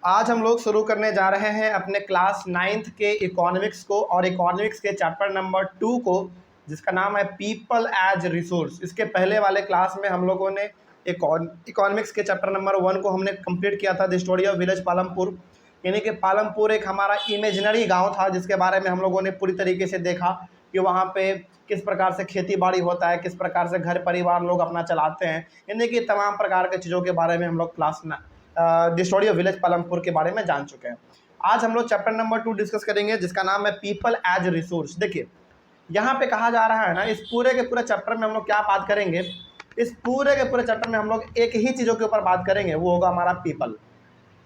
आज हम लोग शुरू करने जा रहे हैं अपने क्लास 9th के इकोनॉमिक्स को और इकोनॉमिक्स के चैप्टर नंबर 2 को, जिसका नाम है पीपल एज रिसोर्स। इसके पहले वाले क्लास में हम लोगों ने इकोनॉमिक्स के चैप्टर नंबर 1 को हमने कंप्लीट किया था, the story of village Palampur. यानी कि पालमपुर एक हमारा इमेजिनरी गांव था, जिसके बारे में हम लोगों ने पूरी तरीके से देखा कि वहाँ पे किस प्रकार से खेती बाड़ी होता है, किस प्रकार से घर परिवार लोग अपना चलाते हैं। यानी कि तमाम प्रकार के चीज़ों के बारे में हम लोग class the story of village Palampur के बारे में जान चुके हैं। आज हम लोग चैप्टर नंबर 2 डिस्कस करेंगे, जिसका नाम है पीपल एज रिसोर्स। देखिए यहाँ पे कहा जा रहा है ना, इस पूरे के पूरे चैप्टर में हम लोग क्या बात करेंगे, इस पूरे के पूरे चैप्टर में हम लोग एक ही चीज़ों के ऊपर बात करेंगे, वो होगा हमारा पीपल।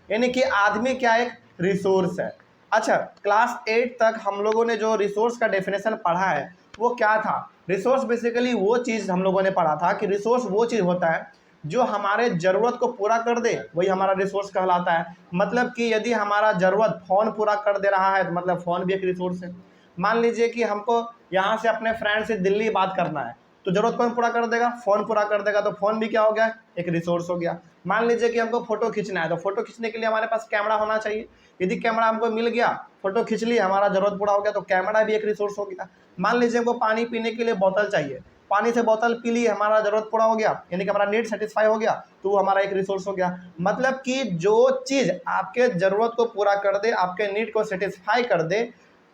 यानी कि आदमी क्या एक रिसोर्स है। अच्छा, क्लास 8 तक हम लोगों ने जो रिसोर्स का डेफिनेशन पढ़ा है वो क्या था। रिसोर्स बेसिकली वो चीज़ हम लोगों ने पढ़ा था कि रिसोर्स वो चीज़ होता है जो हमारे ज़रूरत को पूरा कर दे, वही हमारा रिसोर्स कहलाता है। मतलब कि यदि हमारा ज़रूरत फ़ोन पूरा कर दे रहा है तो मतलब फ़ोन भी एक रिसोर्स है। मान लीजिए कि हमको यहाँ से अपने फ्रेंड से दिल्ली बात करना है, तो ज़रूरत कौन पूरा कर देगा, फ़ोन पूरा कर देगा, तो फ़ोन भी क्या हो गया, एक रिसोर्स हो गया। मान लीजिए कि हमको फ़ोटो खींचना है, तो फ़ोटो खींचने के लिए हमारे पास कैमरा होना चाहिए। यदि कैमरा हमको मिल गया, फ़ोटो खींच ली, हमारा ज़रूरत पूरा हो गया, तो कैमरा भी एक रिसोर्स हो गया। मान लीजिए हमको पानी पीने के लिए बोतल चाहिए, पानी से बोतल पी ली, हमारा ज़रूरत पूरा हो गया, यानी कि हमारा नीड सेटिस्फाई हो गया, तो वो हमारा एक रिसोर्स हो गया। मतलब कि जो चीज़ आपके ज़रूरत को पूरा कर दे, आपके नीड को सेटिस्फाई कर दे,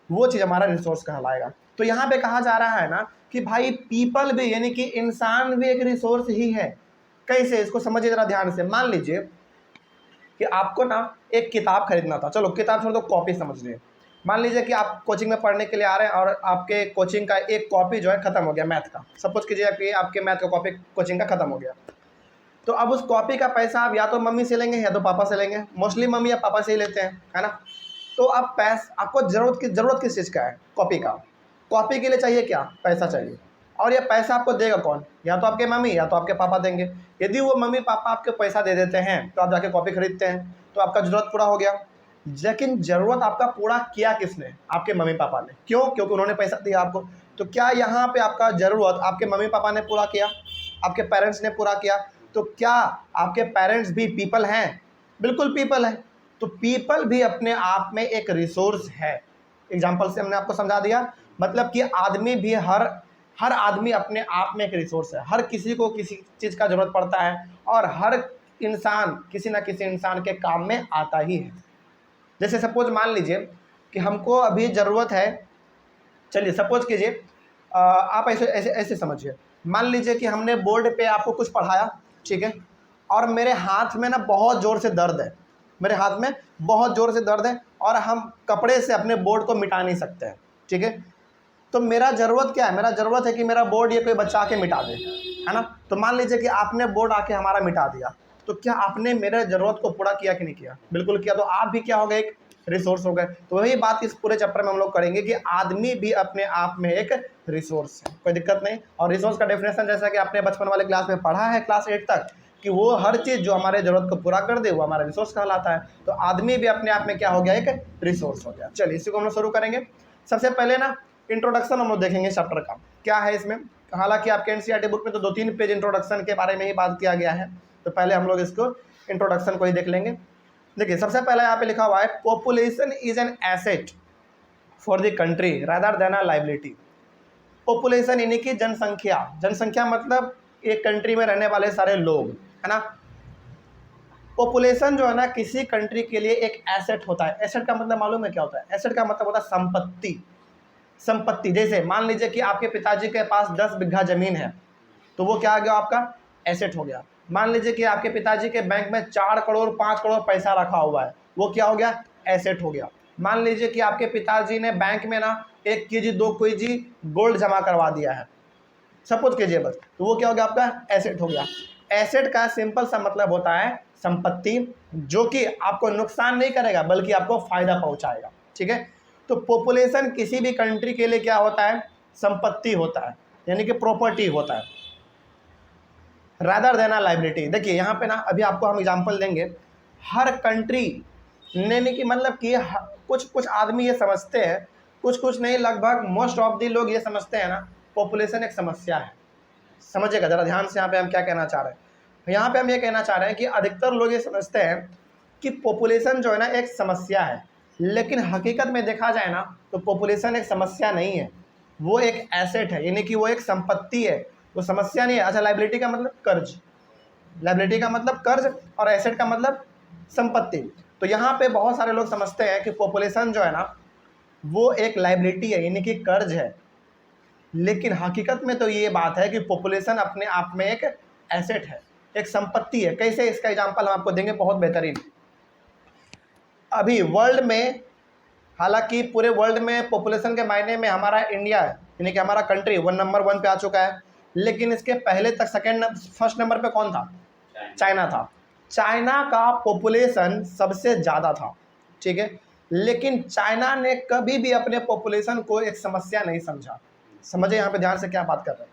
वो चीज़ हमारा रिसोर्स कहलाएगा। तो यहाँ पे कहा जा रहा है ना कि भाई पीपल भी, यानी कि इंसान भी एक रिसोर्स ही है। कैसे, इसको समझिए जरा ध्यान से। मान लीजिए कि आपको ना एक किताब खरीदना था, चलो किताब छोड़ दो, कॉपी समझ लीजिए। मान लीजिए कि आप कोचिंग में पढ़ने के लिए आ रहे हैं और आपके कोचिंग का एक कॉपी जो है ख़त्म हो गया मैथ का। सपोज कीजिए कि आपके मैथ का कॉपी कोचिंग का ख़त्म हो गया, तो अब उस कॉपी का पैसा आप या तो मम्मी से लेंगे या तो पापा से लेंगे। मोस्टली मम्मी या पापा से ही लेते हैं, है ना। तो आप आपको ज़रूरत किस चीज़ का है, कॉपी का। कॉपी के लिए चाहिए क्या, पैसा चाहिए। और ये पैसा आपको देगा कौन, या तो आपके मम्मी या तो आपके पापा देंगे। यदि वो मम्मी पापा आपके पैसा दे देते हैं तो आप जाके कॉपी खरीदते हैं, तो आपका ज़रूरत पूरा हो गया। लेकिन ज़रूरत आपका पूरा किया किसने, आपके मम्मी पापा ने। क्यों, क्योंकि उन्होंने पैसा दिया आपको। तो क्या यहाँ पे आपका ज़रूरत आपके मम्मी पापा ने पूरा किया, आपके पेरेंट्स ने पूरा किया। तो क्या आपके पेरेंट्स भी पीपल हैं, बिल्कुल पीपल है। तो पीपल भी अपने आप में एक रिसोर्स है। एग्जाम्पल से हमने आपको समझा दिया। मतलब कि आदमी भी, हर आदमी अपने आप में एक रिसोर्स है। हर किसी को किसी चीज़ का ज़रूरत पड़ता है और हर इंसान किसी न किसी इंसान के काम में आता ही है। जैसे सपोज मान लीजिए कि हमको अभी ज़रूरत है, चलिए सपोज कीजिए, आप ऐसे ऐसे ऐसे समझिए। मान लीजिए कि हमने बोर्ड पे आपको कुछ पढ़ाया, ठीक है, और मेरे हाथ में ना बहुत ज़ोर से दर्द है, मेरे हाथ में बहुत ज़ोर से दर्द है और हम कपड़े से अपने बोर्ड को मिटा नहीं सकते हैं, ठीक है। तो मेरा ज़रूरत क्या है, मेरा ज़रूरत है कि मेरा बोर्ड ये कोई बच्चा आके मिटा दे, है ना। तो मान लीजिए कि आपने बोर्ड आके हमारा मिटा दिया, तो क्या आपने मेरे ज़रूरत को पूरा किया कि नहीं किया, बिल्कुल किया। तो आप भी क्या हो गए, एक रिसोर्स हो गए। तो वही बात इस पूरे चैप्टर में हम लोग करेंगे कि आदमी भी अपने आप में एक रिसोर्स है, कोई दिक्कत नहीं। और रिसोर्स का डेफिनेशन जैसा कि आपने बचपन वाले क्लास में पढ़ा है, क्लास 8 तक, कि वो हर चीज़ जो हमारे ज़रूरत को पूरा कर दे वो हमारा रिसोर्स कहलाता है। तो आदमी भी अपने आप में क्या हो गया, एक रिसोर्स हो गया। चलिए इसी को हम लोग शुरू करेंगे। सबसे पहले ना इंट्रोडक्शन हम लोग देखेंगे चैप्टर का क्या है इसमें। हालांकि आपके एनसीईआरटी बुक में तो 2-3 पेज इंट्रोडक्शन के बारे में ही बात किया गया है, तो पहले हम लोग इसको इंट्रोडक्शन को ही देख लेंगे। देखिए सबसे पहले यहाँ पे लिखा हुआ है, population is an asset for the country rather than a liability. Population यानी कि जनसंख्या, जनसंख्या मतलब एक कंट्री में रहने वाले सारे लोग, है ना। पॉपुलेशन जो है ना किसी कंट्री के लिए एक एसेट होता है। एसेट का मतलब मालूम है क्या होता है, एसेट का मतलब होता है संपत्ति। संपत्ति, जैसे मान लीजिए कि आपके पिताजी के पास 10 बीघा जमीन है, तो वो क्या आ गया, आपका एसेट हो गया। मान लीजिए कि आपके पिताजी के बैंक में 4 करोड़ 5 करोड़ पैसा रखा हुआ है, वो क्या हो गया, एसेट हो गया। मान लीजिए कि आपके पिताजी ने बैंक में ना 1 केजी 2 केजी गोल्ड जमा करवा दिया है, सपोज कीजिए बस, तो वो क्या हो गया, आपका एसेट हो गया। एसेट का सिंपल सा मतलब होता है संपत्ति, जो कि आपको नुकसान नहीं करेगा बल्कि आपको फायदा पहुंचाएगा, ठीक है। तो पॉपुलेशन किसी भी कंट्री के लिए क्या होता है, संपत्ति होता है, यानी कि प्रॉपर्टी होता है, रादर देन अ लाइबिलिटी। देखिए यहाँ पे ना अभी आपको हम एग्जांपल देंगे। हर कंट्री ने कि मतलब कि कुछ कुछ आदमी ये समझते हैं, कुछ कुछ नहीं, लगभग मोस्ट ऑफ दी लोग ये समझते हैं ना पॉपुलेशन एक समस्या है। समझिएगा ज़रा ध्यान से, यहाँ पे हम क्या कहना चाह रहे हैं। यहाँ पे हम ये कहना चाह रहे हैं कि अधिकतर लोग ये समझते हैं कि पॉपुलेशन जो है ना एक समस्या है, लेकिन हकीकत में देखा जाए ना तो पॉपुलेशन एक समस्या नहीं है, वो एक एसेट है, यानी कि वो एक संपत्ति है, वो समस्या नहीं है। अच्छा, लाइबिलिटी का मतलब कर्ज, लाइबिलिटी का मतलब कर्ज और एसेट का मतलब संपत्ति। तो यहाँ पे बहुत सारे लोग समझते हैं कि पॉपुलेशन जो है ना वो एक लाइबिलिटी है, यानी कि कर्ज है, लेकिन हकीकत में तो ये बात है कि पॉपुलेशन अपने आप में एक एसेट है, एक संपत्ति है। कैसे, इसका एग्जांपल हम आपको देंगे बहुत बेहतरीन। अभी वर्ल्ड में, हालांकि पूरे वर्ल्ड में पॉपुलेशन के मायने में हमारा इंडिया है, यानी कि हमारा कंट्री नंबर 1 पे आ चुका है, लेकिन इसके पहले तक फर्स्ट नंबर पे कौन था? चाइना था। चाइना का पॉपुलेशन सबसे ज़्यादा था, ठीक है, लेकिन चाइना ने कभी भी अपने पॉपुलेशन को एक समस्या नहीं समझा। समझे यहाँ पे ध्यान से क्या बात कर रहे हैं।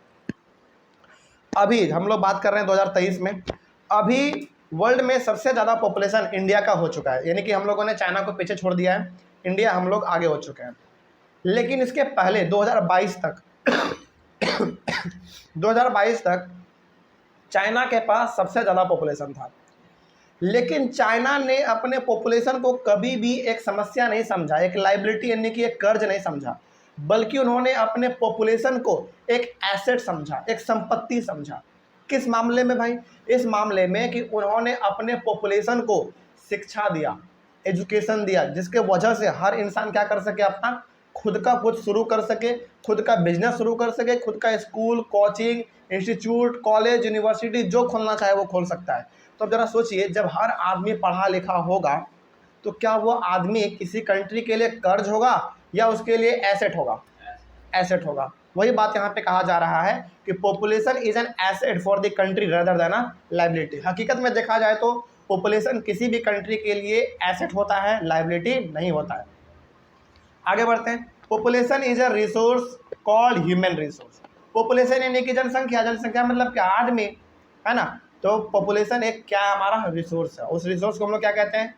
अभी हम लोग बात कर रहे हैं 2023 में, अभी वर्ल्ड में सबसे ज़्यादा पॉपुलेशन इंडिया का हो चुका है, यानी कि हम लोगों ने चाइना को पीछे छोड़ दिया है, इंडिया हम लोग आगे हो चुके हैं। लेकिन इसके पहले 2022 तक 2022 तक चाइना के पास सबसे ज़्यादा पॉपुलेशन था, लेकिन चाइना ने अपने पॉपुलेशन को कभी भी एक समस्या नहीं समझा, एक लाइबिलिटी यानी कि एक कर्ज नहीं समझा, बल्कि उन्होंने अपने पॉपुलेशन को एक एसेट समझा, एक संपत्ति समझा। किस मामले में भाई? इस मामले में कि उन्होंने अपने पॉपुलेशन को शिक्षा दिया, एजुकेशन दिया, जिसके वजह से हर इंसान क्या कर सके, अपना खुद का कुछ शुरू कर सके, खुद का बिजनेस शुरू कर सके, खुद का school, coaching, institute, college, university जो खोलना चाहे वो खोल सकता है। तो अब जरा सोचिए, जब हर आदमी पढ़ा लिखा होगा तो क्या वो आदमी किसी कंट्री के लिए कर्ज होगा या उसके लिए एसेट होगा? एसेट होगा। वही बात यहाँ पे कहा जा रहा है कि population is an asset for the country rather than a liability. हकीकत में देखा जाए तो पॉपुलेशन किसी भी कंट्री के लिए एसेट होता है, लाइबिलिटी नहीं होता है। आगे बढ़ते हैं। Population is a resource called human resource. Population यानी कि जनसंख्या, जनसंख्या मतलब क्या? आदमी, है ना। तो पॉपुलेशन एक क्या है? हमारा रिसोर्स है। उस रिसोर्स को हम लोग क्या कहते हैं?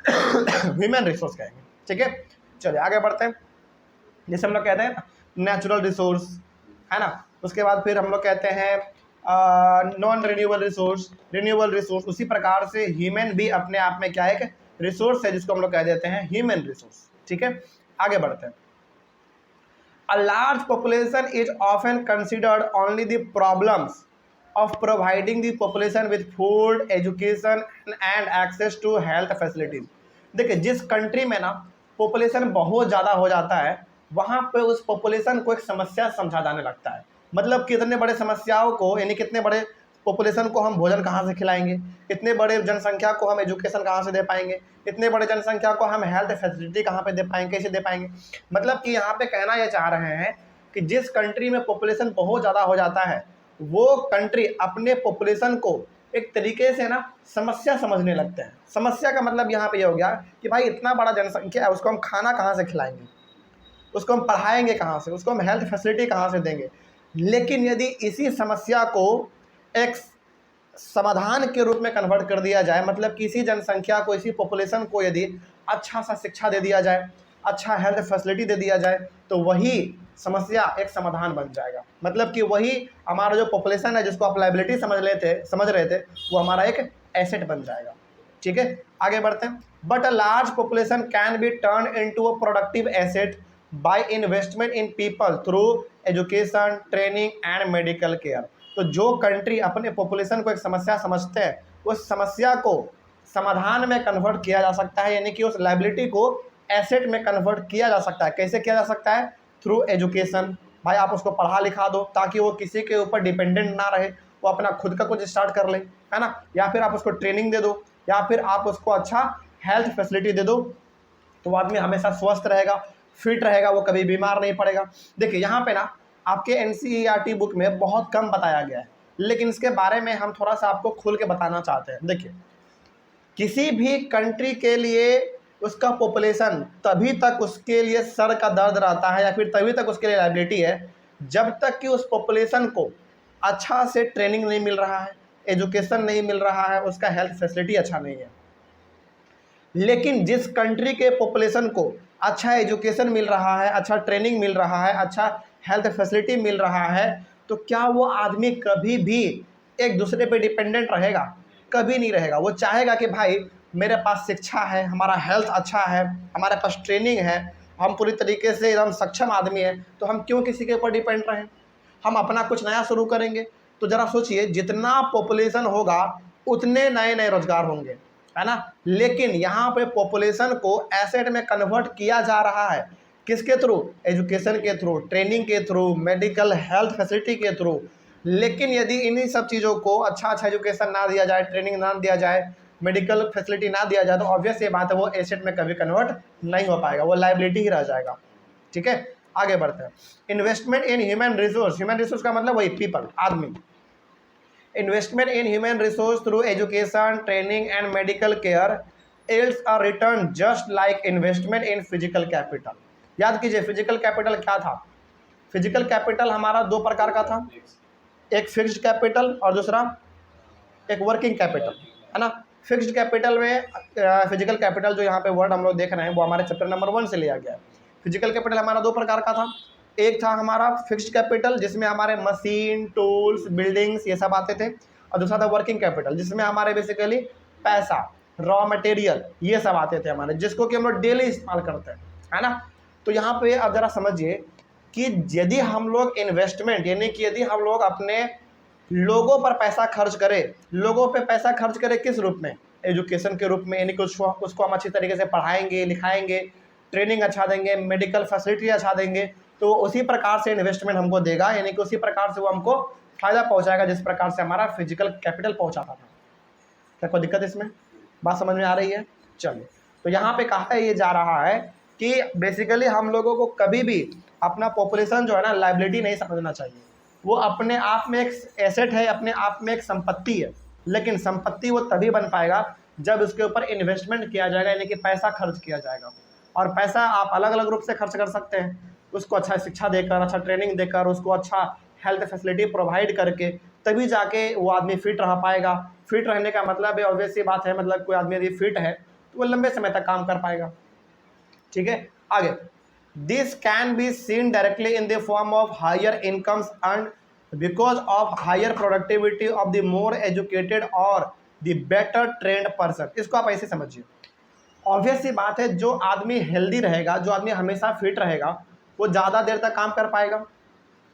ह्यूमन रिसोर्स कहेंगे, ठीक है। चलिए आगे बढ़ते हैं। जैसे हम लोग कहते हैं नेचुरल रिसोर्स, है ना। उसके बाद फिर हम लोग कहते हैं non renewable resource, renewable resource. उसी प्रकार से ह्यूमन भी अपने आप में क्या है? एक रिसोर्स है, जिसको हम लोग कह देते हैं ह्यूमन रिसोर्स, ठीक है। आगे बढ़ते हैं। A large population is often considered only the problems of providing the population with food, education and access to health facilities। देखिए, जिस कंट्री में ना पॉपुलेशन बहुत ज़्यादा हो जाता है, वहाँ पे उस पॉपुलेशन को एक समस्या समझा जाने लगता है। मतलब कितने बड़े समस्याओं को, यानी कितने बड़े पॉपुलेशन को हम भोजन कहाँ से खिलाएंगे, इतने बड़े जनसंख्या को हम एजुकेशन कहाँ से दे पाएंगे, इतने बड़े जनसंख्या को हम हेल्थ फैसिलिटी कहाँ पे दे पाएंगे, कैसे दे पाएंगे। मतलब कि यहाँ पे कहना ये चाह रहे हैं कि जिस कंट्री में पॉपुलेशन बहुत ज़्यादा हो जाता है, वो कंट्री अपने पॉपुलेशन को एक तरीके से ना समस्या समझने लगते हैं। समस्या का मतलब यहाँ पे ये हो गया कि भाई इतना बड़ा जनसंख्या है, उसको हम खाना कहाँ से खिलाएंगे, उसको हम पढ़ाएंगे कहाँ से, उसको हम हेल्थ फैसिलिटी कहाँ से देंगे। लेकिन यदि इसी समस्या को एक समाधान के रूप में कन्वर्ट कर दिया जाए, मतलब किसी जनसंख्या को, इसी पॉपुलेशन को यदि अच्छा सा शिक्षा दे दिया जाए, अच्छा हेल्थ फैसिलिटी दे दिया जाए, तो वही समस्या एक समाधान बन जाएगा। मतलब कि वही हमारा जो पॉपुलेशन है, जिसको आप लाइबिलिटी समझ रहे थे, वो हमारा एक एसेट बन जाएगा, ठीक है। आगे बढ़ते हैं। But a large population can be turn into a productive asset by investment in people through education, training and medical care. तो जो कंट्री अपने पॉपुलेशन को एक समस्या समझते हैं, उस समस्या को समाधान में कन्वर्ट किया जा सकता है, यानी कि उस लाइबिलिटी को एसेट में कन्वर्ट किया जा सकता है। कैसे किया जा सकता है? Through education. भाई आप उसको पढ़ा लिखा दो ताकि वो किसी के ऊपर डिपेंडेंट ना रहे, वो अपना खुद का कुछ स्टार्ट कर ले, है ना। या फिर आप उसको ट्रेनिंग दे दो, या फिर आप उसको अच्छा हेल्थ फैसिलिटी दे दो, तो वो आदमी हमेशा स्वस्थ रहेगा, फिट रहेगा, वो कभी बीमार नहीं पड़ेगा। देखिए यहाँ पे ना आपके NCERT बुक में बहुत कम बताया गया है, लेकिन इसके बारे में हम थोड़ा सा आपको खुल के बताना चाहते हैं। देखिए, किसी भी कंट्री के लिए उसका पॉपुलेशन तभी तक उसके लिए सर का दर्द रहता है, या फिर तभी तक उसके लिए लायबिलिटी है, जब तक कि उस पॉपुलेशन को अच्छा से ट्रेनिंग नहीं मिल रहा है, एजुकेशन नहीं मिल रहा है, उसका हेल्थ फैसिलिटी अच्छा नहीं है। लेकिन जिस कंट्री के पॉपुलेशन को अच्छा एजुकेशन मिल रहा है, अच्छा ट्रेनिंग मिल रहा है, अच्छा हेल्थ फैसिलिटी मिल रहा है, तो क्या वो आदमी कभी भी एक दूसरे पे डिपेंडेंट रहेगा? कभी नहीं रहेगा। वो चाहेगा कि भाई मेरे पास शिक्षा है, हमारा हेल्थ अच्छा है, हमारे पास ट्रेनिंग है, हम पूरी तरीके से एकदम सक्षम आदमी है, तो हम क्यों किसी के ऊपर डिपेंड रहें? हम अपना कुछ नया शुरू करेंगे। तो ज़रा सोचिए, जितना पॉपुलेशन होगा उतने नए नए रोजगार होंगे, है ना। लेकिन यहाँ पे पॉपुलेशन को एसेट में कन्वर्ट किया जा रहा है, किसके थ्रू? एजुकेशन के थ्रू, ट्रेनिंग के थ्रू, मेडिकल हेल्थ फैसिलिटी के थ्रू। लेकिन यदि इन्हीं सब चीज़ों को अच्छा एजुकेशन ना दिया जाए, ट्रेनिंग ना दिया जाए, मेडिकल फैसिलिटी ना दिया जाए, तो ऑब्वियस ये बात है वो एसेट में कभी कन्वर्ट नहीं हो पाएगा, वो लाइबिलिटी ही रह जाएगा। ठीक है, आगे बढ़ते हैं। Investment in human resource, human resource का मतलब वही पीपल, आदमी। Investment in human resource through education, training and medical care yields a return just like investment in physical capital. याद कीजिए, फिजिकल कैपिटल क्या था? फिजिकल कैपिटल हमारा दो प्रकार का था, एक फिक्स्ड कैपिटल और दूसरा एक वर्किंग कैपिटल, है ना। फिक्स्ड कैपिटल में फिजिकल कैपिटल जो यहाँ पे वर्ड हम लोग देख रहे हैं वो हमारे चैप्टर नंबर 1 से लिया गया है। फिजिकल कैपिटल हमारा दो प्रकार का था, एक था हमारा फिक्स्ड कैपिटल जिसमें हमारे मशीन, टूल्स, बिल्डिंग्स ये सब आते थे, और दूसरा था वर्किंग कैपिटल जिसमें हमारे बेसिकली पैसा, रॉ मटेरियल ये सब आते थे हमारे, जिसको कि हम लोग डेली इस्तेमाल करते हैं, है ना। तो यहाँ पे अब जरा समझिए कि यदि हम लोग इन्वेस्टमेंट, यानी कि यदि हम लोग अपने लोगों पर पैसा खर्च करें, लोगों पे पैसा खर्च करें किस रूप में? एजुकेशन के रूप में, यानी कि उसको हम अच्छी तरीके से पढ़ाएंगे, लिखाएंगे, ट्रेनिंग अच्छा देंगे, मेडिकल फैसिलिटी अच्छा देंगे, तो उसी प्रकार से इन्वेस्टमेंट हमको देगा, यानी कि उसी प्रकार से वो हमको फायदा पहुंचाएगा जिस प्रकार से हमारा फिजिकल कैपिटल पहुंचाता था। क्या कोई दिक्कत इसमें? बात समझ में आ रही है? चलिए, तो यहाँ पे कहा है ये जा रहा है कि बेसिकली हम लोगों को कभी भी अपना पॉपुलेशन जो है ना लाइबिलिटी नहीं समझना चाहिए। वो अपने आप में एक एसेट है, अपने आप में एक संपत्ति है, लेकिन संपत्ति वो तभी बन पाएगा जब उसके ऊपर इन्वेस्टमेंट किया जाएगा, यानी कि पैसा खर्च किया जाएगा। और पैसा आप अलग अलग रूप से खर्च कर सकते हैं, उसको अच्छा शिक्षा देकर, अच्छा ट्रेनिंग देकर, उसको अच्छा हेल्थ फैसिलिटी प्रोवाइड करके, तभी जाके वो आदमी फिट रह पाएगा। फिट रहने का मतलब है, ऑब्वियस सी बात है, मतलब कोई आदमी यदि फिट है तो वो लंबे समय तक काम कर पाएगा। ठीक है, आगे। This can be seen directly in the form of higher incomes earn because of higher productivity of the more educated और द बेटर ट्रेंड पर्सन। इसको आप ऐसे समझिए, ऑब्वियस सी बात है, जो आदमी हेल्दी रहेगा, जो आदमी हमेशा फिट रहेगा, वो ज़्यादा देर तक काम कर पाएगा।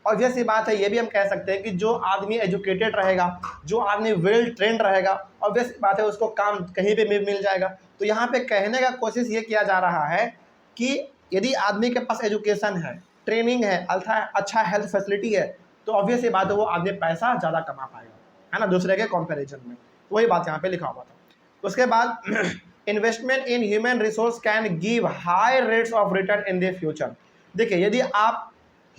ऑब्वियस सी बात है, ये भी हम कह सकते हैं कि जो आदमी एजुकेटेड रहेगा, जो आदमी वेल ट्रेंड रहेगा, ऑब्वियस बात है उसको काम कहीं पे मिल जाएगा। तो यहाँ पे कहने का कोशिश ये किया जा रहा है कि यदि आदमी के पास एजुकेशन है, ट्रेनिंग है, अच्छा हेल्थ फैसिलिटी है, तो ऑब्वियस सी बात है वो आदमी पैसा ज़्यादा कमा पाएगा, है ना, दूसरे के कंपेरिजन में। वही बात यहाँ पे लिखा हुआ था। उसके बाद investment in human resource can give high rates of return in the future. देखिए, यदि आप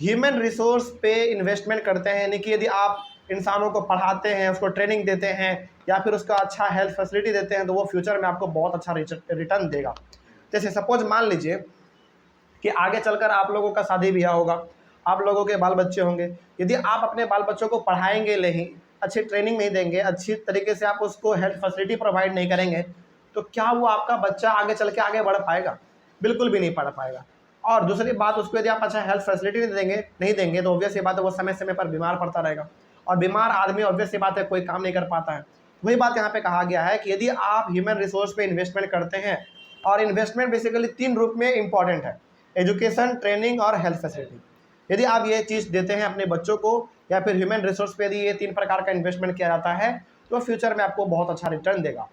ह्यूमन रिसोर्स पे इन्वेस्टमेंट करते हैं, यानी कि यदि आप इंसानों को पढ़ाते हैं, उसको ट्रेनिंग देते हैं, या फिर उसका अच्छा हेल्थ फैसिलिटी देते हैं, तो वो फ्यूचर में आपको बहुत अच्छा रिटर्न देगा। जैसे सपोज मान लीजिए कि आगे चलकर आप लोगों का शादी ब्याह होगा, आप लोगों के बाल बच्चे होंगे, यदि आप अपने बाल बच्चों को पढ़ाएंगे नहीं, अच्छी ट्रेनिंग नहीं देंगे, अच्छी तरीके से आप उसको हेल्थ फैसिलिटी प्रोवाइड नहीं करेंगे, तो क्या वो आपका बच्चा आगे चल के आगे बढ़ पाएगा? बिल्कुल भी नहीं पढ़ पाएगा। और दूसरी बात, उसको यदि आप अच्छा हेल्थ फैसिलिटी नहीं देंगे तो ऑब्वियस ये बात है वो समय समय पर बीमार पड़ता रहेगा, और बीमार आदमी ऑब्वियस ये बात है कोई काम नहीं कर पाता है। वही बात यहाँ पे कहा गया है कि यदि आप ह्यूमन रिसोर्स पे इन्वेस्टमेंट करते हैं, और इन्वेस्टमेंट बेसिकली 3 रूप में इंपॉर्टेंट है, एजुकेशन, ट्रेनिंग और हेल्थ फैसिलिटी। यदि आप ये चीज़ देते हैं अपने बच्चों को, या फिर ह्यूमन रिसोर्स पे यदि ये 3 प्रकार का इन्वेस्टमेंट किया जाता है, तो फ्यूचर में आपको बहुत अच्छा रिटर्न देगा।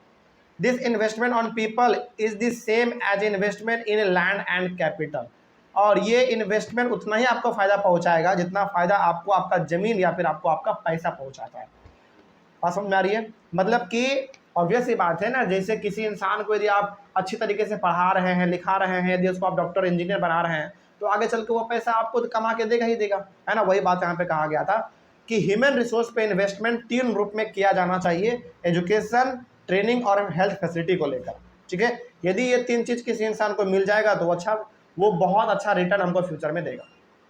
This investment on people is the same as investment in land and capital. और ये इन्वेस्टमेंट उतना ही आपको फ़ायदा पहुंचाएगा जितना फ़ायदा आपको आपका ज़मीन या फिर आपको आपका पैसा पहुंचाता है। बात समझ में आ रही है? मतलब कि ऑब्वियस ही बात है ना, जैसे किसी इंसान को यदि आप अच्छी तरीके से पढ़ा रहे हैं, लिखा रहे हैं, यदि उसको आप डॉक्टर इंजीनियर बना रहे हैं, तो आगे चल के वो पैसा आपको कमा के देगा ही देगा, है ना। वही बात यहाँ पे कहा गया था कि ह्यूमन रिसोर्स पे इन्वेस्टमेंट 3 रूप में किया जाना चाहिए, एजुकेशन, ट्रेनिंग और हेल्थ फैसिलिटी को लेकर। ठीक है, यदि ये 3 चीज़ किसी इंसान को मिल जाएगा तो अच्छा, वो बहुत अच्छा रिटर्न हमको फ्यूचर में देगा।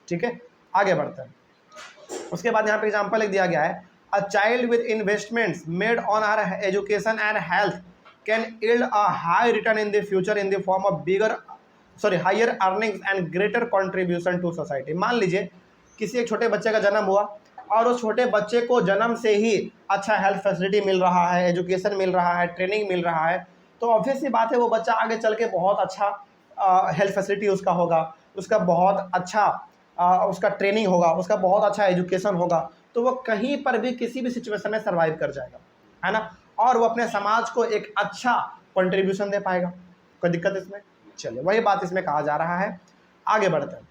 ठीक है, आगे बढ़ते हैं। उसके बाद यहाँ पे एग्जांपल एक दिया गया है, a child with investments made on our education and health can yield a high return in the future in the form of higher earnings and greater contribution to society. मान लीजिए किसी एक छोटे बच्चे का जन्म हुआ, और उस छोटे बच्चे को जन्म से ही अच्छा हेल्थ फैसिलिटी मिल रहा है, एजुकेशन मिल रहा है, ट्रेनिंग मिल रहा है, तो ऑब्वियस सी बात है वो बच्चा आगे चल के बहुत अच्छा हेल्थ फैसिलिटी उसका होगा, उसका बहुत अच्छा उसका ट्रेनिंग होगा, उसका बहुत अच्छा एजुकेशन होगा, तो वो कहीं पर भी किसी भी सिचुएशन में सर्वाइव कर जाएगा, है ना, और वो अपने समाज को एक अच्छा कंट्रीब्यूशन दे पाएगा। कोई दिक्कत इसमें? चलिए, वही बात इसमें कहा जा रहा है। आगे बढ़ते हैं।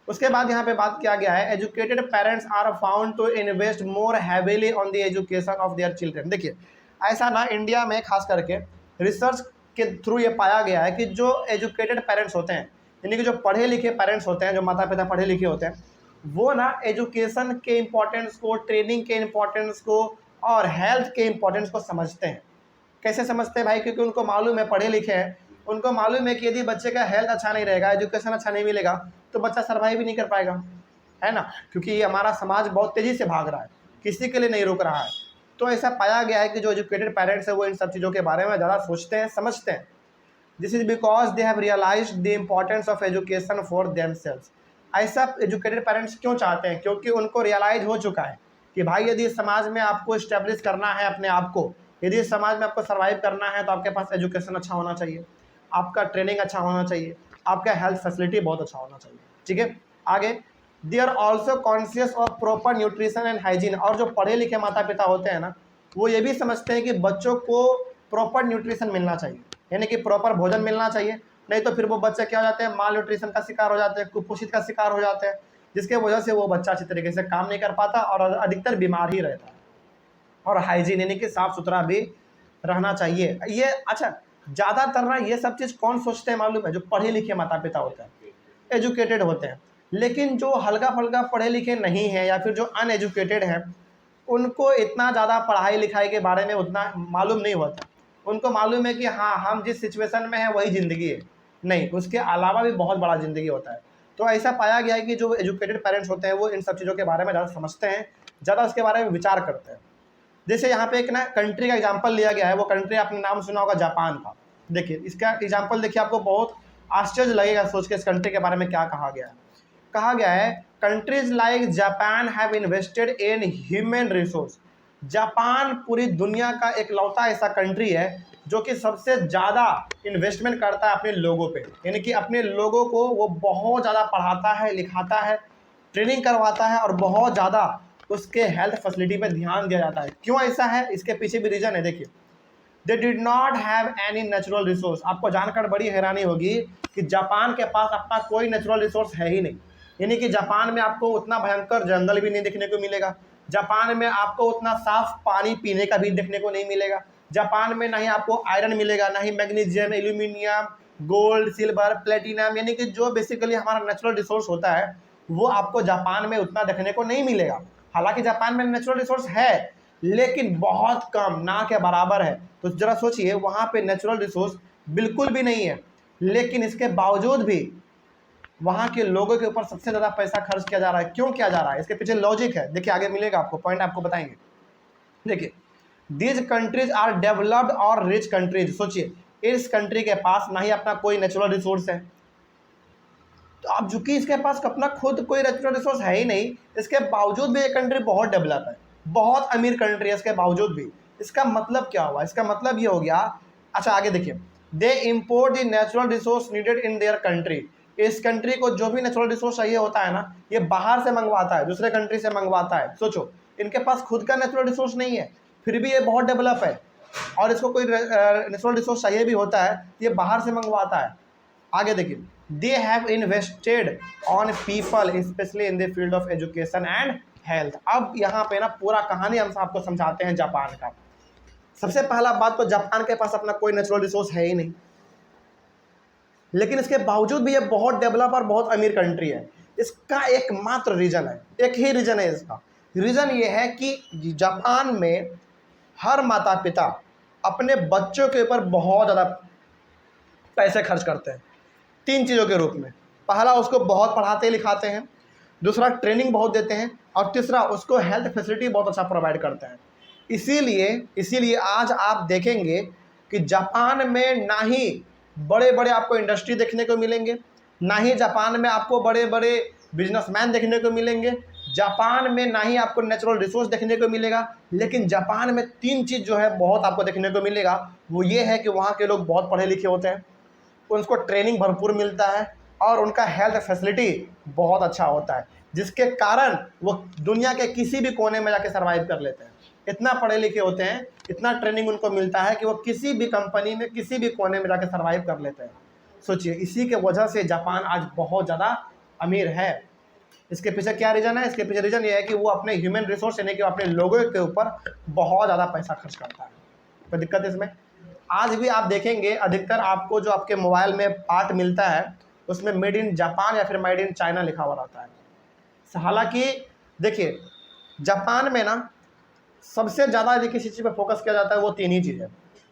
उसके बाद यहाँ पे बात किया गया है, educated parents are found to invest more heavily on the education of their children. देखिए, ऐसा ना इंडिया में खास करके रिसर्च के थ्रू ये पाया गया है कि जो एजुकेटेड पेरेंट्स होते हैं, यानी कि जो पढ़े लिखे पेरेंट्स होते हैं, जो माता पिता पढ़े लिखे होते हैं, वो ना एजुकेशन के इम्पोर्टेंस को, ट्रेनिंग के इम्पोर्टेंस को और हेल्थ के इम्पोर्टेंस को समझते हैं। कैसे समझते हैं भाई? क्योंकि उनको मालूम है, पढ़े लिखे हैं, उनको मालूम है कि यदि बच्चे का हेल्थ अच्छा नहीं रहेगा, एजुकेशन अच्छा नहीं मिलेगा, तो बच्चा सर्वाइव भी नहीं कर पाएगा, है ना, क्योंकि ये हमारा समाज बहुत तेज़ी से भाग रहा है, किसी के लिए नहीं रुक रहा है। तो ऐसा पाया गया है कि जो एजुकेटेड पेरेंट्स हैं वो इन सब चीज़ों के बारे में ज़्यादा सोचते हैं, समझते हैं। This is because they have realised the importance of education for themselves. ऐसा एजुकेटेड पेरेंट्स क्यों चाहते हैं? क्योंकि उनको रियलाइज हो चुका है कि भाई यदि समाज में आपको इस्टेब्लिश करना है अपने आप को, यदि समाज में आपको सर्वाइव करना है, तो आपके पास एजुकेशन अच्छा होना चाहिए, आपका ट्रेनिंग अच्छा होना चाहिए, आपका हेल्थ फैसिलिटी बहुत अच्छा होना चाहिए। ठीक है, आगे, they are also conscious of proper nutrition and hygiene. और जो पढ़े लिखे माता पिता होते हैं ना, वो ये भी समझते हैं कि बच्चों को प्रॉपर न्यूट्रिशन मिलना चाहिए, यानी कि प्रॉपर भोजन मिलना चाहिए, नहीं तो फिर वो बच्चे क्या हो जाते हैं, माल न्यूट्रिशन का शिकार हो जाते हैं, कुपोषित का शिकार हो जाते हैं, जिसके वजह से वो बच्चा अच्छी तरीके से काम नहीं कर पाता और अधिकतर बीमार ही रहता है। और हाइजीन यानी कि साफ़ सुथरा भी रहना चाहिए। ये अच्छा, ज़्यादातर ना ये सब चीज़ कौन सोचते हैं मालूम है? जो पढ़े लिखे माता पिता होते हैं, एजुकेटेड होते हैं। लेकिन जो हल्का फुल्का पढ़े लिखे नहीं हैं या फिर जो अनएजुकेटेड हैं, उनको इतना ज़्यादा पढ़ाई लिखाई के बारे में उतना मालूम नहीं होता। उनको मालूम है कि हाँ, हम जिस सिचुएशन में हैं वही ज़िंदगी है, नहीं, उसके अलावा भी बहुत बड़ा ज़िंदगी होता है। तो ऐसा पाया गया है कि जो एजुकेटेड पेरेंट्स होते हैं वो इन सब चीज़ों के बारे में ज़्यादा समझते हैं, ज़्यादा उसके बारे में विचार करते हैं। जैसे यहाँ पे एक ना कंट्री का एग्जांपल लिया गया है, वो कंट्री आपने नाम सुना होगा, जापान का। देखिए, इसका एग्जांपल देखिए, आपको बहुत आश्चर्य लगेगा सोच के इस कंट्री के बारे में क्या कहा गया है। कहा गया है, countries like Japan have invested in human resource. Japan पूरी दुनिया का एक लौता ऐसा कंट्री है जो कि सबसे ज़्यादा इन्वेस्टमेंट करता है अपने लोगों पे, यानी कि अपने लोगों को वो बहुत ज़्यादा पढ़ाता है, लिखाता है, ट्रेनिंग करवाता है और बहुत ज़्यादा उसके हेल्थ फैसिलिटी पे ध्यान दिया जाता है। क्यों ऐसा है? इसके पीछे भी रीज़न है। देखिए, they did not have any natural resource. आपको जानकर बड़ी हैरानी होगी कि जापान के पास अपना कोई नेचुरल रिसोर्स है ही नहीं, यानी कि जापान में आपको उतना भयंकर जंगल भी नहीं देखने को मिलेगा, जापान में आपको उतना साफ पानी पीने का भी देखने को नहीं मिलेगा, जापान में ना ही आपको आयरन मिलेगा, ना ही magnesium, aluminium, gold, silver, platinum, यानी कि जो बेसिकली हमारा नेचुरल रिसोर्स होता है वो आपको जापान में उतना देखने को नहीं मिलेगा। हालांकि जापान में नेचुरल रिसोर्स है लेकिन बहुत कम, ना के बराबर है। तो जरा सोचिए, वहाँ पे नेचुरल रिसोर्स बिल्कुल भी नहीं है, लेकिन इसके बावजूद भी वहाँ के लोगों के ऊपर सबसे ज़्यादा पैसा खर्च किया जा रहा है। क्यों किया जा रहा है? इसके पीछे लॉजिक है। देखिए, आगे मिलेगा आपको, पॉइंट आपको बताएंगे। देखिए, दीज कंट्रीज आर डेवलप्ड और रिच कंट्रीज। सोचिए, इस कंट्री के पास ना ही अपना कोई नेचुरल रिसोर्स है, तो अब चूंकि इसके पास अपना खुद कोई नेचुरल रिसोर्स है ही नहीं, इसके बावजूद भी ये कंट्री बहुत डेवलप है, बहुत अमीर कंट्री है इसके बावजूद भी। इसका मतलब क्या हुआ? इसका मतलब ये हो गया, अच्छा आगे देखिए, they import the natural resource needed in their country. इस कंट्री को जो भी नेचुरल रिसोर्स चाहिए होता है ना, ये बाहर से मंगवाता है, दूसरे कंट्री से मंगवाता है। सोचो, इनके पास खुद का नेचुरल रिसोर्स नहीं है, फिर भी ये बहुत डेवलप है, और इसको कोई नेचुरल रिसोर्स चाहिए भी होता है, ये बाहर से मंगवाता है। आगे देखिए, they have invested on people specially in the field of education and health. अब यहाँ पे ना पूरा कहानी हम आपको समझाते हैं जापान का। सबसे पहला बात तो जापान के पास अपना कोई नेचुरल रिसोर्स है ही नहीं, लेकिन इसके बावजूद भी ये बहुत डेवलप और बहुत अमीर कंट्री है। इसका एकमात्र रीज़न है, एक ही रीज़न है इसका। रीज़न ये है कि जापान में हर माता पिता अपने बच्चों के ऊपर बहुत ज़्यादा पैसे खर्च करते हैं, तीन चीज़ों के रूप में। पहला, उसको बहुत पढ़ाते लिखाते हैं, दूसरा ट्रेनिंग बहुत देते हैं, और तीसरा उसको हेल्थ फैसिलिटी बहुत अच्छा प्रोवाइड करते हैं। इसीलिए आज आप देखेंगे कि जापान में ना ही बड़े बड़े आपको इंडस्ट्री देखने को मिलेंगे, ना ही जापान में आपको बड़े बड़े बिजनेसमैन देखने को मिलेंगे। जापान में ना ही आपको नेचुरल रिसोर्स देखने को मिलेगा, लेकिन जापान में 3 चीज़ जो है बहुत आपको देखने को मिलेगा। वो ये है कि वहाँ के लोग बहुत पढ़े लिखे होते हैं, उनको ट्रेनिंग भरपूर मिलता है और उनका हेल्थ फैसिलिटी बहुत अच्छा होता है, जिसके कारण वो दुनिया के किसी भी कोने में जाके सर्वाइव कर लेते हैं। इतना पढ़े लिखे होते हैं, इतना ट्रेनिंग उनको मिलता है कि वो किसी भी कंपनी में किसी भी कोने में जाके सर्वाइव कर लेते हैं। सोचिए, इसी के वजह से जापान आज बहुत ज़्यादा अमीर है। इसके पीछे क्या रीज़न है? इसके पीछे रीज़न ये है कि वो अपने ह्यूमन रिसोर्स यानी कि अपने लोगों के ऊपर बहुत ज़्यादा पैसा खर्च करता है। कोई दिक्कत इसमें? आज भी आप देखेंगे अधिकतर आपको जो आपके मोबाइल में पार्ट मिलता है उसमें मेड इन जापान या फिर मेड इन चाइना लिखा हुआ रहता है। हालांकि देखिए, जापान में ना सबसे ज़्यादा यदि किसी चीज़ पर फोकस किया जाता है वो 3 ही चीज़ है,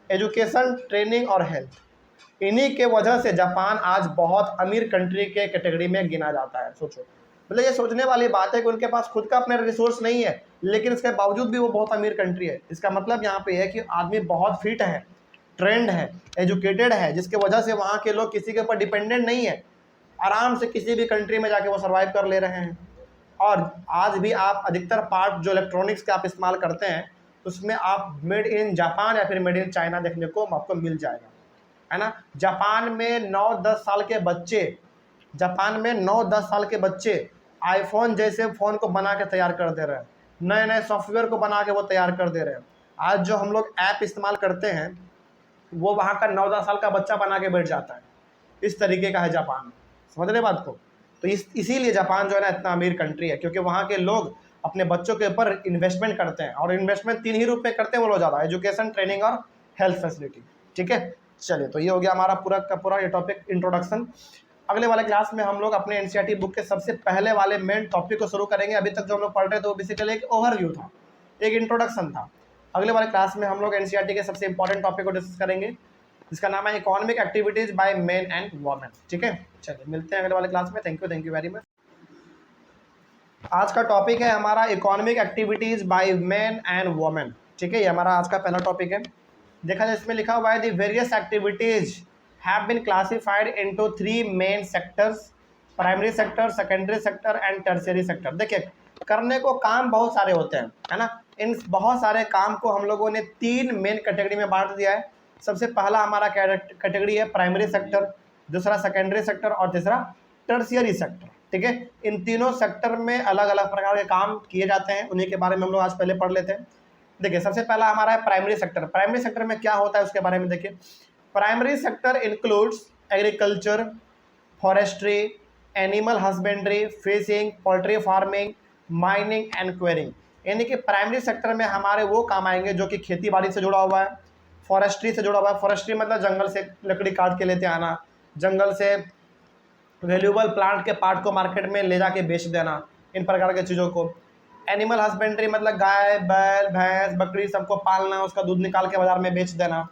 एजुकेशन, ट्रेनिंग और हेल्थ। इन्हीं के वजह से जापान आज बहुत अमीर कंट्री के कैटेगरी में गिना जाता है। सोचो, मतलब ये सोचने वाली बात है कि उनके पास खुद का अपने रिसोर्स नहीं है, लेकिन इसके बावजूद भी वो बहुत अमीर कंट्री है। इसका मतलब यहाँ पे है कि आदमी बहुत फिट है, ट्रेंड है, एजुकेटेड है, जिसके वजह से वहाँ के लोग किसी के ऊपर डिपेंडेंट नहीं है, आराम से किसी भी कंट्री में जाके वो सर्वाइव कर ले रहे हैं। और आज भी आप अधिकतर पार्ट जो इलेक्ट्रॉनिक्स के आप इस्तेमाल करते हैं उसमें आप मेड इन जापान या फिर मेड इन चाइना देखने को आपको मिल जाएगा, है ना। जापान में 9-10 साल के बच्चे, जापान में 9-10 साल के बच्चे आईफोन जैसे फ़ोन को बना के तैयार कर दे रहे हैं, नए नए सॉफ्टवेयर को बना के वो तैयार कर दे रहे हैं। आज जो हम लोग ऐप इस्तेमाल करते हैं वो वहाँ का 9-10 साल का बच्चा बना के बैठ जाता है। इस तरीके का है जापान, समझ रहे बात को। तो इसीलिए जापान जो है ना इतना अमीर कंट्री है, क्योंकि वहाँ के लोग अपने बच्चों के ऊपर इन्वेस्टमेंट करते हैं, और इन्वेस्टमेंट 3 ही रूप में करते हैं वो लोग ज़्यादा, एजुकेशन, ट्रेनिंग और हेल्थ फैसिलिटी। ठीक है, चलिए, तो ये हो गया हमारा पूरा का पूरा ये टॉपिक इंट्रोडक्शन। अगले वाले क्लास में हम लोग अपने एनसीईआरटी बुक के सबसे पहले वाले मेन टॉपिक को शुरू करेंगे। अभी तक जो हम लोग पढ़ रहे थे वो बेसिकली एक ओवरव्यू था, एक इंट्रोडक्शन था। अगले वाले क्लास में हम लोग एनसीईआरटी के सबसे इंपॉर्टेंट टॉपिक को डिस्कस करेंगे, जिसका नाम है economic activities by men and women. ठीक है, चलिए मिलते हैं अगले वाले क्लास में। Thank you very much. आज का टॉपिक है हमारा economic activities by men and women. ठीक है, ये हमारा आज का पहला टॉपिक है। देखा जाए इसमें लिखा हुआ है the various activities have been classified into 3 main sectors, primary sector, secondary sector and tertiary sector. देखिए, करने को काम बहुत सारे होते हैं, है ना। इन बहुत सारे काम को हम लोगों ने 3 मेन कैटेगरी में बांट दिया है। सबसे पहला हमारा कैटेगरी है प्राइमरी सेक्टर, दूसरा सेकेंडरी सेक्टर और तीसरा टर्शियरी सेक्टर। ठीक है, इन तीनों सेक्टर में अलग अलग प्रकार के काम किए जाते हैं, उन्हीं के बारे में हम लोग आज पहले पढ़ लेते हैं। देखिए, सबसे पहला हमारा है प्राइमरी सेक्टर। प्राइमरी सेक्टर में क्या होता है उसके बारे में देखिए। Primary sector includes agriculture, forestry, animal husbandry, fishing, poultry farming, mining and quarrying. यानी कि प्राइमरी सेक्टर में हमारे वो काम आएंगे जो कि खेती बाड़ी से जुड़ा हुआ है, फॉरेस्ट्री से जुड़ा हुआ है। फॉरेस्ट्री मतलब जंगल से लकड़ी काट के लेते आना, जंगल से वैल्यूबल प्लांट के पार्ट को मार्केट में ले जाके बेच देना, इन प्रकार के चीज़ों को। एनिमल हस्बेंड्री मतलब गाय, बैल, भैंस, बकरी सबको पालना, उसका दूध निकाल के बाज़ार में बेच देना,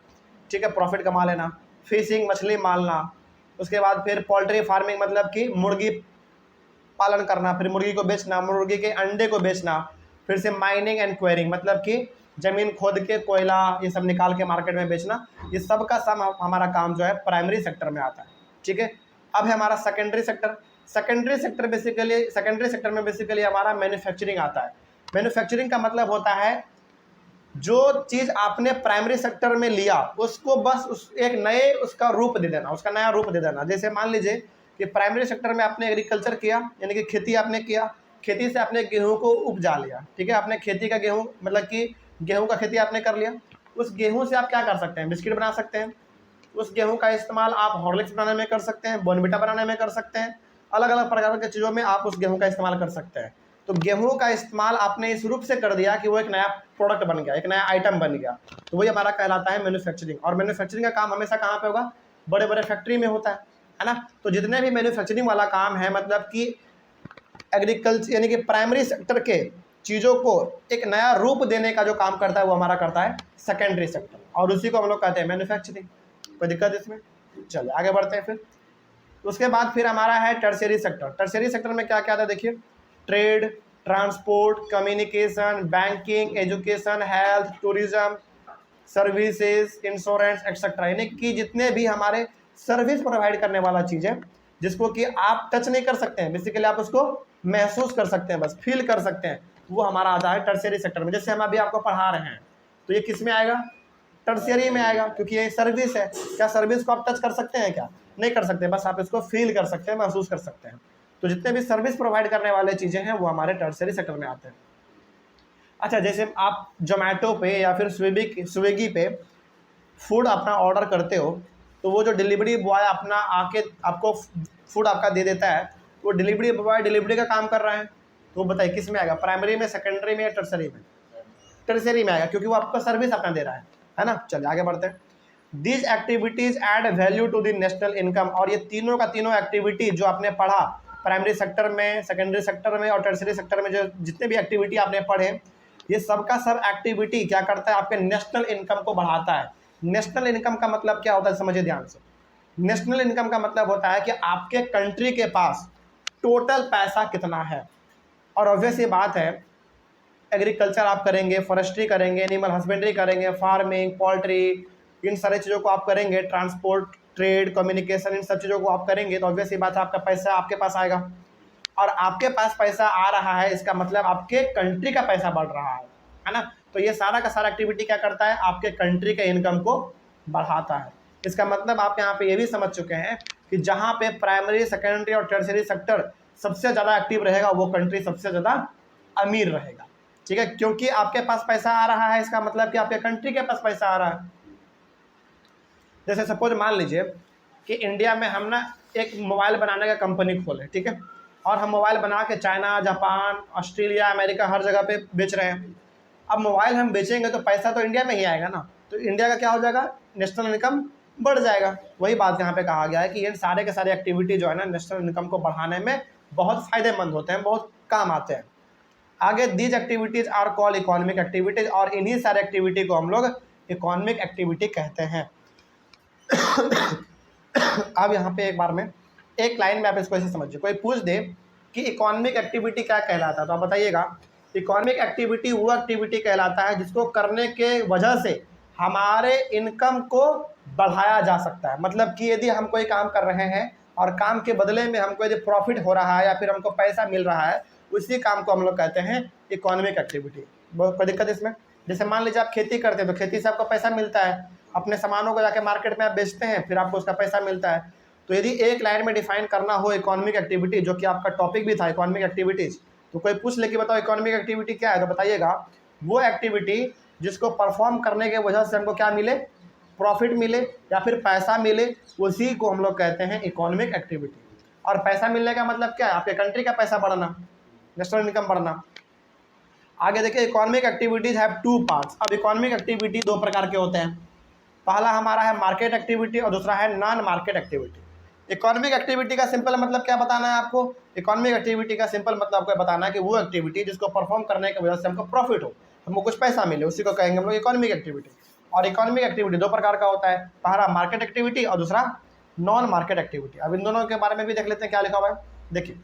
ठीक है, प्रॉफिट कमा लेना। फिशिंग मछली मारना। उसके बाद फिर पोल्ट्री फार्मिंग मतलब कि मुर्गी पालन करना, फिर मुर्गी को बेचना, मुर्गी के अंडे को बेचना। फिर से माइनिंग एंड क्वेरिंग मतलब कि ज़मीन खोद के कोयला ये सब निकाल के मार्केट में बेचना। ये सब का सब हमारा काम जो है प्राइमरी सेक्टर में आता है। ठीक है, अब है हमारा सेकेंडरी सेक्टर। सेकेंडरी सेक्टर में बेसिकली हमारा मैन्युफैक्चरिंग आता है। मैन्युफैक्चरिंग का मतलब होता है जो चीज़ आपने प्राइमरी सेक्टर में लिया उसको बस एक नए उसका रूप दे देना, उसका नया रूप दे देना। जैसे मान लीजिए कि प्राइमरी सेक्टर में आपने एग्रीकल्चर किया, यानी कि खेती आपने किया, खेती से आपने गेहूं को उपजा लिया। ठीक है, आपने खेती का गेहूं मतलब कि गेहूं का खेती आपने कर लिया। उस गेहूं से आप क्या कर सकते हैं? बिस्किट बना सकते हैं। उस गेहूं का इस्तेमाल आप हॉर्लिक्स बनाने में कर सकते हैं, बॉर्नविटा बनाने में कर सकते हैं, अलग अलग प्रकार की चीज़ों में आप उस गेहूं का इस्तेमाल कर सकते हैं। तो गेहूं का इस्तेमाल आपने इस रूप से कर दिया कि वो एक नया प्रोडक्ट बन गया, एक नया आइटम बन गया। तो वही हमारा कहलाता है मैन्युफैक्चरिंग। और मैन्युफैक्चरिंग का काम हमेशा कहाँ पे होगा? बड़े बड़े फैक्ट्री में होता है ना। तो जितने भी मैन्युफैक्चरिंग वाला काम है मतलब कि एग्रीकल्चर यानी कि प्राइमरी सेक्टर के चीज़ों को एक नया रूप देने का जो काम करता है वो हमारा करता है सेकेंडरी सेक्टर, और उसी को हम लोग कहते हैं मैन्युफैक्चरिंग। कोई दिक्कत इसमें? चलिए आगे बढ़ते हैं। फिर उसके बाद फिर हमारा है टर्शियरी सेक्टर। टर्शियरी सेक्टर में क्या क्या आता है देखिए। Trade, transport, communication, banking, education, health, tourism, services, insurance etcetera. यानी कि जितने भी हमारे सर्विस प्रोवाइड करने वाला चीज़ है जिसको कि आप टच नहीं कर सकते हैं, बेसिकली आप उसको महसूस कर सकते हैं, बस फील कर सकते हैं, वो हमारा आता है टर्शियरी सेक्टर में। जैसे हम अभी आपको पढ़ा रहे हैं तो ये किस में आएगा? टर्शियरी में आएगा, क्योंकि ये सर्विस है। क्या सर्विस को आप टच कर सकते हैं? क्या नहीं कर सकते, बस आप इसको फील कर सकते हैं, महसूस कर सकते हैं। तो जितने भी सर्विस प्रोवाइड करने वाले चीज़ें हैं वो हमारे टर्शियरी सेक्टर में आते हैं। अच्छा, जैसे आप जोमेटो पे या फिर स्विगी पे फूड अपना ऑर्डर करते हो, तो वो जो डिलीवरी बॉय अपना आके आपको फूड आपका दे देता है, वो डिलीवरी बॉय डिलीवरी का काम कर रहा है, तो बताइए किस में आएगा? प्राइमरी में, सेकेंडरी में या टर्सरी में? टर्सरी में आएगा, क्योंकि वो आपको सर्विस अपना दे रहा है ना। चलिए आगे बढ़ते हैं। These activities add value to the national income. और ये तीनों का तीनों एक्टिविटी जो आपने पढ़ा प्राइमरी सेक्टर में, सेकेंडरी सेक्टर में और टर्सरी सेक्टर में, जो जितने भी एक्टिविटी आपने पढ़े, ये सबका सब एक्टिविटी क्या करता है? आपके नेशनल इनकम को बढ़ाता है। नेशनल इनकम का मतलब क्या होता है? समझिए ध्यान से। नेशनल इनकम का मतलब होता है कि आपके कंट्री के पास टोटल पैसा कितना है। और ऑब्वियस ये बात है, एग्रीकल्चर आप करेंगे, फॉरेस्ट्री करेंगे, एनिमल हस्बेंड्री करेंगे, फार्मिंग, पोल्ट्री, इन सारी चीज़ों को आप करेंगे, ट्रांसपोर्ट, ट्रेड, कम्युनिकेशन, इन सब चीज़ों को आप करेंगे, तो ऑब्वियस ये बात है आपका पैसा आपके पास आएगा। और आपके पास पैसा आ रहा है, इसका मतलब आपके कंट्री का पैसा बढ़ रहा है ना। तो ये सारा का सारा एक्टिविटी क्या करता है? आपके कंट्री के इनकम को बढ़ाता है। इसका मतलब आप यहाँ पे ये भी समझ चुके हैं कि जहाँ पे प्राइमरी, सेकेंडरी और टर्शियरी सेक्टर सबसे ज़्यादा एक्टिव रहेगा, वो कंट्री सबसे ज़्यादा अमीर रहेगा। ठीक है, क्योंकि आपके पास पैसा आ रहा है, इसका मतलब कि आपके कंट्री के पास पैसा आ रहा है। जैसे सपोज मान लीजिए कि इंडिया में हम ना एक मोबाइल बनाने का कंपनी खोले, ठीक है, और हम मोबाइल बना के चाइना, जापान, ऑस्ट्रेलिया, अमेरिका हर जगह पे बेच रहे हैं। अब मोबाइल हम बेचेंगे तो पैसा तो इंडिया में ही आएगा ना, तो इंडिया का क्या हो जाएगा? नेशनल इनकम बढ़ जाएगा। वही बात यहाँ पे कहा गया है कि ये सारे के सारे एक्टिविटी जो है ना, नेशनल इनकम को बढ़ाने में बहुत फायदेमंद होते हैं, बहुत काम आते हैं। आगे, these activities are call economic activities. और इन्हीं सारे एक्टिविटी को हम लोग इकोनॉमिक एक्टिविटी कहते हैं। अब यहाँ पे एक बार में एक लाइन में आप इसको ऐसे समझिए। कोई पूछ दे कि इकोनॉमिक एक्टिविटी क्या कहलाता है, तो आप बताइएगा इकोनॉमिक एक्टिविटी वो एक्टिविटी कहलाता है जिसको करने के वजह से हमारे इनकम को बढ़ाया जा सकता है। मतलब कि यदि हम कोई काम कर रहे हैं और काम के बदले में हमको यदि प्रॉफिट हो रहा है या फिर हमको पैसा मिल रहा है, उसी काम को हम लोग कहते हैं इकोनॉमिक एक्टिविटी। बहुत कोई दिक्कत इसमें? जैसे मान लीजिए आप खेती करते हैं, तो खेती से आपको पैसा मिलता है, अपने सामानों को जाके मार्केट में आप बेचते हैं, फिर आपको उसका पैसा मिलता है। तो यदि एक लाइन में डिफाइन करना हो इकोनॉमिक एक्टिविटी, जो कि आपका टॉपिक भी था इकोनॉमिक एक्टिविटीज़, तो कोई पूछ ले कि बताओ इकोनॉमिक एक्टिविटी क्या है, तो बताइएगा वो एक्टिविटी जिसको परफॉर्म करने के वजह से हमको क्या मिले? प्रॉफिट मिले या फिर पैसा मिले, उसी को हम लोग कहते हैं इकोनॉमिक एक्टिविटी। और पैसा मिलने का मतलब क्या है? आपके कंट्री का पैसा बढ़ना, नेशनल इनकम बढ़ना। आगे देखिए, economic activities have two parts. अब इकोनॉमिक एक्टिविटी दो प्रकार के होते हैं। पहला हमारा है मार्केट एक्टिविटी और दूसरा है non market activity. Economic activity का सिंपल मतलब क्या बताना है आपको? इकोनॉमिक एक्टिविटी का सिंपल मतलब आपको बताना है कि वो एक्टिविटी जिसको परफॉर्म करने की वजह से हमको प्रॉफिट हो, हमको कुछ पैसा मिले, उसी को कहेंगे हम लोग इकोनॉमिक एक्टिविटी। और इकोनॉमिक एक्टिविटी दो प्रकार का होता है, पहला मार्केट एक्टिविटी और दूसरा नॉन मार्केट एक्टिविटी। अब इन दोनों के बारे में भी देख लेते हैं क्या लिखा हुआ है। देखिए,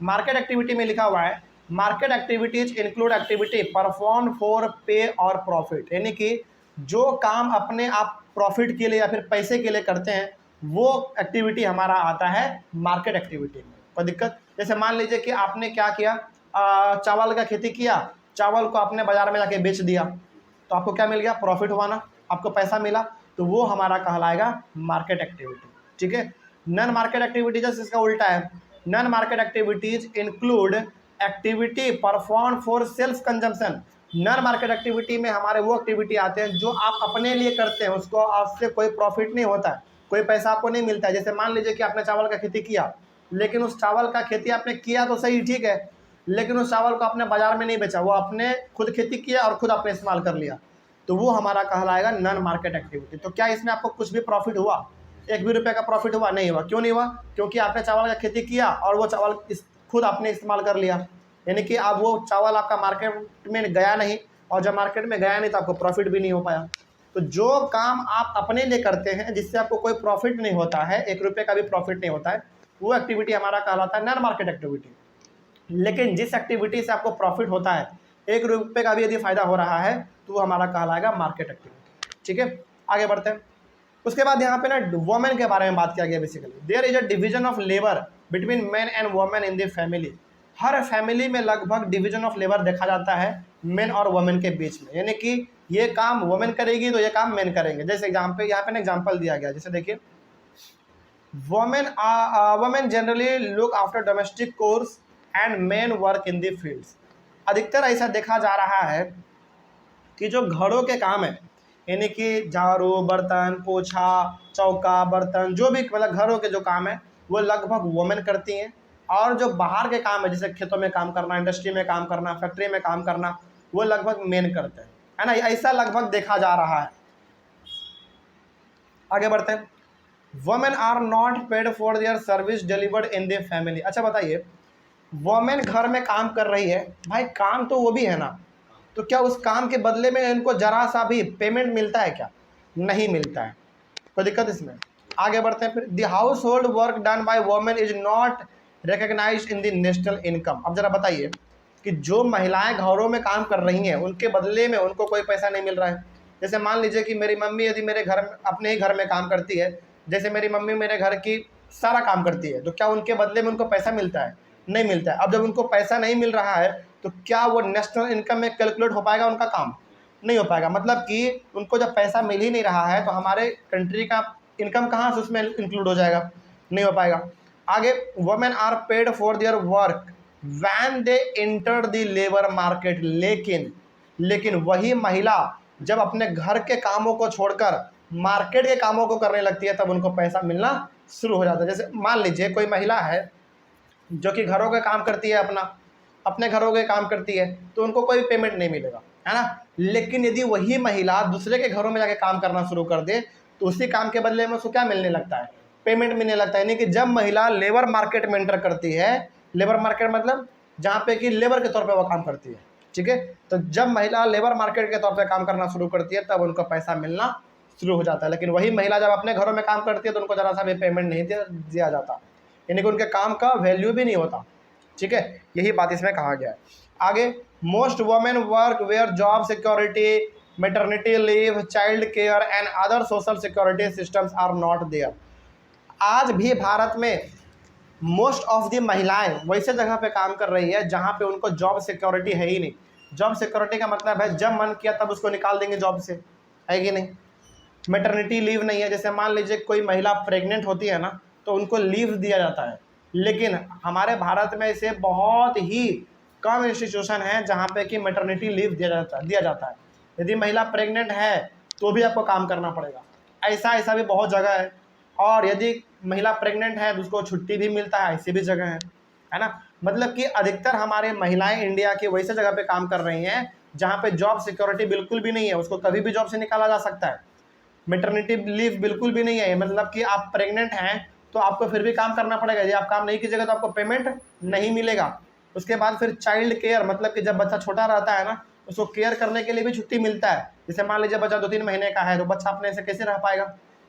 मार्केट एक्टिविटी में लिखा हुआ है market activities include activity perform for पे और प्रॉफिट। यानी कि जो काम अपने आप प्रॉफिट के लिए या फिर पैसे के लिए करते हैं, वो एक्टिविटी हमारा आता है मार्केट एक्टिविटी में। कोई दिक्कत? जैसे मान लीजिए कि आपने क्या किया, चावल का खेती किया, चावल को आपने बाजार में जाके बेच दिया, तो आपको क्या मिल गया? प्रॉफिट हुआ ना, आपको पैसा मिला, तो वो हमारा कहलाएगा मार्केट एक्टिविटी। ठीक है। नॉन मार्केट एक्टिविटी जैसे इसका उल्टा है। Non market activities include activity perform for self consumption. Non market activity में हमारे वो एक्टिविटी आते हैं जो आप अपने लिए करते हैं, उसको आपसे कोई प्रॉफिट नहीं होता है, कोई पैसा आपको नहीं मिलता है। जैसे मान लीजिए कि आपने चावल का खेती किया, लेकिन उस चावल का खेती आपने किया तो सही, ठीक है, लेकिन उस चावल को आपने बाजार में नहीं बेचा, वो आपने खुद खेती किया और खुद आपने इस्तेमाल कर लिया, तो वो हमारा कहलाएगा नॉन मार्केट एक्टिविटी। तो क्या इसमें आपको कुछ भी प्रॉफिट हुआ? एक भी रुपये का प्रॉफिट हुआ? नहीं हुआ। क्यों नहीं हुआ? क्योंकि आपने चावल का खेती किया और वो चावल खुद आपने इस्तेमाल कर लिया, यानी कि अब वो चावल आपका मार्केट में गया नहीं, और जब मार्केट में गया नहीं तो आपको प्रॉफिट भी नहीं हो पाया। तो जो काम आप अपने लिए करते हैं जिससे आपको कोई प्रॉफिट नहीं होता है, एक रुपये का भी प्रॉफिट नहीं होता है, वो एक्टिविटी हमारा कहलाता है नॉन मार्केट एक्टिविटी। लेकिन जिस एक्टिविटी से आपको प्रॉफिट होता है, एक रुपये का भी यदि फायदा हो रहा है, तो वो हमारा कहलाएगा मार्केट एक्टिविटी। ठीक है, आगे बढ़ते हैं। उसके बाद यहाँ पे ना वुमेन के बारे में बात किया गया। Basically there is a division of labour between man and women in the family. हर फैमिली में लगभग डिवीजन ऑफ लेबर देखा जाता है मेन और वुमेन के बीच में, यानी कि ये काम वुमेन करेगी तो ये काम मेन करेंगे। जैसे एग्जाम्पल यहाँ पे ना एग्जाम्पल दिया गया, जैसे देखिए women generally look after domestic course and main work in the fields. अधिकतर ऐसा देखा जा रहा है कि जो घरों के काम है, यानी कि झाड़ू, बर्तन, पोछा, चौका, बर्तन, जो भी मतलब घरों के जो काम है वो लगभग वुमेन करती हैं, और जो बाहर के काम है जैसे खेतों में काम करना, इंडस्ट्री में काम करना, फैक्ट्री में काम करना, वो लगभग मेन करते हैं, है ना। ऐसा लगभग देखा जा रहा है। आगे बढ़ते हैं। Women are not paid for their service delivered in the family. अच्छा बताइए, वुमेन घर में काम कर रही है, भाई काम तो वो भी है ना, तो क्या उस काम के बदले में इनको जरा सा भी पेमेंट मिलता है क्या? नहीं मिलता है, कोई दिक्कत इसमें। आगे बढ़ते हैं फिर। The household work done by women is not recognised in the national income. अब जरा बताइए कि जो महिलाएं घरों में काम कर रही हैं उनके बदले में उनको कोई पैसा नहीं मिल रहा है। जैसे मान लीजिए कि मेरी मम्मी यदि मेरे घर में अपने ही घर में काम करती है, जैसे मेरी मम्मी मेरे घर की सारा काम करती है, तो क्या उनके बदले में उनको पैसा मिलता है? नहीं मिलता है। अब जब उनको पैसा नहीं मिल रहा है तो क्या वो नेशनल इनकम में कैलकुलेट हो पाएगा उनका काम? नहीं हो पाएगा। मतलब कि उनको जब पैसा मिल ही नहीं रहा है तो हमारे कंट्री का इनकम कहाँ से उसमें इंक्लूड हो जाएगा? नहीं हो पाएगा। आगे, women are paid for their work when they enter the labour market. लेकिन वही महिला जब अपने घर के कामों को छोड़कर मार्केट के कामों को करने लगती है तब उनको पैसा मिलना शुरू हो जाता है। जैसे मान लीजिए कोई महिला है जो कि घरों के काम करती है, अपने घरों के काम करती है, तो उनको कोई पेमेंट नहीं मिलेगा, है ना। लेकिन यदि वही महिला दूसरे के घरों में जाके काम करना शुरू कर दे तो उसी काम के बदले में उसको क्या मिलने लगता है? पेमेंट मिलने लगता है। यानी कि जब महिला लेबर मार्केट में एंटर करती है, लेबर मार्केट मतलब जहाँ पे कि लेबर के तौर पे वो काम करती है, ठीक है, तो जब महिला लेबर मार्केट के तौर पे काम करना शुरू करती है तब उनको पैसा मिलना शुरू हो जाता है। लेकिन वही महिला जब अपने घरों में काम करती है तो उनको ज़रा सा भी पेमेंट नहीं दिया जाता, यानी कि उनके काम का वैल्यू भी नहीं होता, ठीक है। यही बात इसमें कहा गया है। आगे, most women work where job security, maternity leave, child care and other social security systems are not there. आज भी भारत में मोस्ट ऑफ दी महिलाएं वैसे जगह पे काम कर रही है जहाँ पे उनको जॉब सिक्योरिटी है ही नहीं। जॉब सिक्योरिटी का मतलब है जब मन किया तब उसको निकाल देंगे जॉब से, है कि नहीं। मैटरनिटी लीव नहीं है, जैसे मान लीजिए कोई महिला प्रेग्नेंट होती है ना तो उनको लीव दिया जाता है, लेकिन हमारे भारत में ऐसे बहुत ही कम इंस्टीट्यूशन हैं जहाँ पे कि मैटरनिटी लीव दिया जाता है। यदि महिला प्रेग्नेंट है तो भी आपको काम करना पड़ेगा, ऐसा भी बहुत जगह है। और यदि महिला प्रेग्नेंट है तो उसको छुट्टी भी मिलता है, ऐसी भी जगह है ना। मतलब कि अधिकतर हमारे महिलाएं इंडिया की वैसे जगह पे काम कर रही हैं जहाँ पे जॉब सिक्योरिटी बिल्कुल भी नहीं है, उसको कभी भी जॉब से निकाला जा सकता है। मैटरनिटी लीव बिल्कुल भी नहीं है, मतलब कि आप प्रेग्नेंट हैं तो आपको फिर भी काम करना पड़ेगा, यदि आप काम नहीं कीजिएगा तो आपको पेमेंट नहीं मिलेगा। उसके बाद फिर चाइल्ड केयर, मतलब कि जब बच्चा छोटा रहता है ना उसको केयर करने के लिए भी छुट्टी मिलता है। जैसे मान लीजिए बच्चा 2-3 महीने का है तो बच्चा अपने से कैसे रह पाएगा?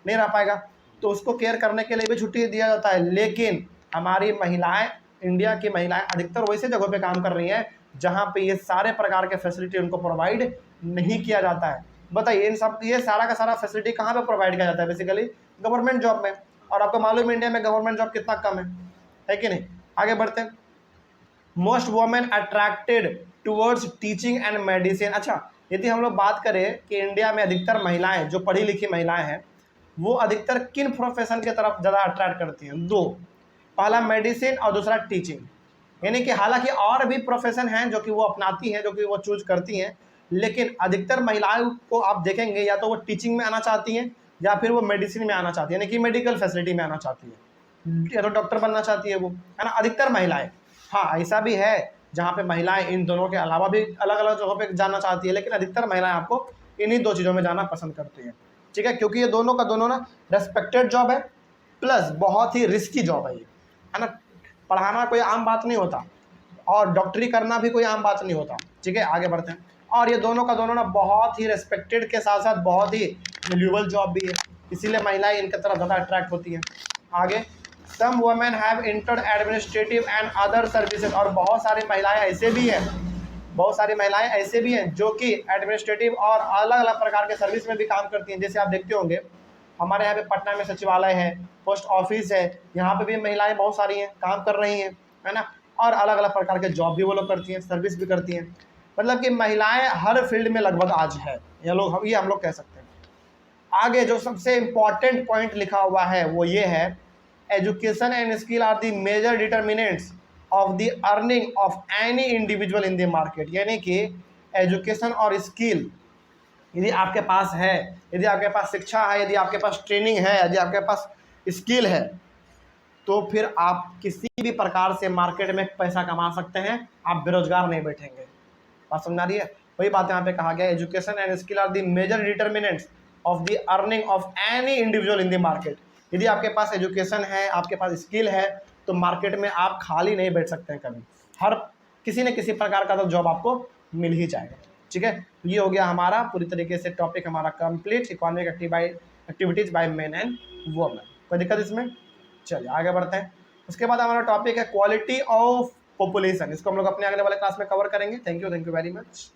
नहीं रह पाएगा, तो उसको केयर करने के लिए भी छुट्टी दिया जाता है। लेकिन हमारी महिलाएं, इंडिया की महिलाएं अधिकतर वैसे जगहों पे काम कर रही हैं जहाँ पे ये सारे प्रकार के फैसिलिटी उनको प्रोवाइड नहीं किया जाता है। बताइए इन सब ये सारा का सारा फैसिलिटी कहाँ पे प्रोवाइड किया जाता है? बेसिकली गवर्नमेंट जॉब में, और आपको मालूम है इंडिया में गवर्नमेंट जॉब कितना कम है कि नहीं। आगे बढ़ते हैं। Most women attracted towards teaching and medicine. अच्छा, यदि हम लोग बात करें कि इंडिया में अधिकतर महिलाएं जो पढ़ी लिखी महिलाएं हैं वो अधिकतर किन प्रोफेशन की तरफ ज़्यादा अट्रैक्ट करती हैं? दो, पहला मेडिसिन और दूसरा टीचिंग। यानी कि हालांकि और भी प्रोफेशन हैं जो कि वो अपनाती हैं, जो कि वो चूज करती हैं, लेकिन अधिकतर महिलाओं को आप देखेंगे या तो वो टीचिंग में आना चाहती हैं या फिर वो मेडिसिन में आना चाहती है, यानी कि मेडिकल फैसिलिटी में आना चाहती है, या तो डॉक्टर बनना चाहती है वो, है ना, अधिकतर महिलाएं। हाँ, ऐसा भी है जहाँ पे महिलाएं इन दोनों के अलावा भी अलग अलग जगहों पे जाना चाहती है, लेकिन अधिकतर महिलाएं आपको इन्हीं दो चीज़ों में जाना पसंद करती हैं, ठीक है, क्योंकि ये दोनों का दोनों ना रेस्पेक्टेड जॉब है, प्लस बहुत ही रिस्की जॉब है ये, है ना। पढ़ाना कोई आम बात नहीं होता और डॉक्टरी करना भी कोई आम बात नहीं होता, ठीक है। आगे बढ़ते हैं। और ये दोनों का दोनों ना बहुत ही रेस्पेक्टेड के साथ साथ बहुत ही वैल्यूएबल जॉब भी है, इसीलिए महिलाएं इनके तरफ ज़्यादा अट्रैक्ट होती हैं। आगे, some women have entered administrative and other services. और बहुत सारी महिलाएं ऐसे भी हैं जो कि एडमिनिस्ट्रेटिव और अलग अलग प्रकार के सर्विस में भी काम करती हैं। जैसे आप देखते होंगे हमारे यहाँ पे पटना में सचिवालय है, पोस्ट ऑफिस है, यहाँ पे भी महिलाएं बहुत सारी हैं, काम कर रही हैं, है ना। और अलग अलग प्रकार के जॉब भी वो लोग करती हैं, सर्विस भी करती हैं। मतलब कि महिलाएं हर फील्ड में लगभग आज है, ये हम लोग कह सकते हैं। आगे जो सबसे इम्पॉर्टेंट पॉइंट लिखा हुआ है वो ये है, education and skill are the major determinants of the earning of any individual in the market. यानी कि एजुकेशन और स्किल यदि आपके पास है, यदि आपके पास शिक्षा है, यदि आपके पास ट्रेनिंग है, यदि आपके पास स्किल है, तो फिर आप किसी भी प्रकार से मार्केट में पैसा कमा सकते हैं, आप बेरोजगार नहीं बैठेंगे। बात समझ आ रही है? वही बात यहाँ पे कहा गया, education and skill are the major determinants of the earning of any individual in the market. यदि आपके पास एजुकेशन है, आपके पास स्किल है, तो मार्केट में आप खाली नहीं बैठ सकते हैं कभी, हर किसी न किसी प्रकार का तो जॉब आपको मिल ही जाएगा। ठीक है, ये हो गया हमारा पूरी तरीके से टॉपिक हमारा complete, economic activities by men and women. कोई दिक्कत इसमें? चलिए आगे बढ़ते हैं। उसके बाद हमारा टॉपिक है क्वालिटी ऑफ पॉपुलेशन। इसको हम लोग अपने अगले वाले क्लास में कवर करेंगे। Thank you very much.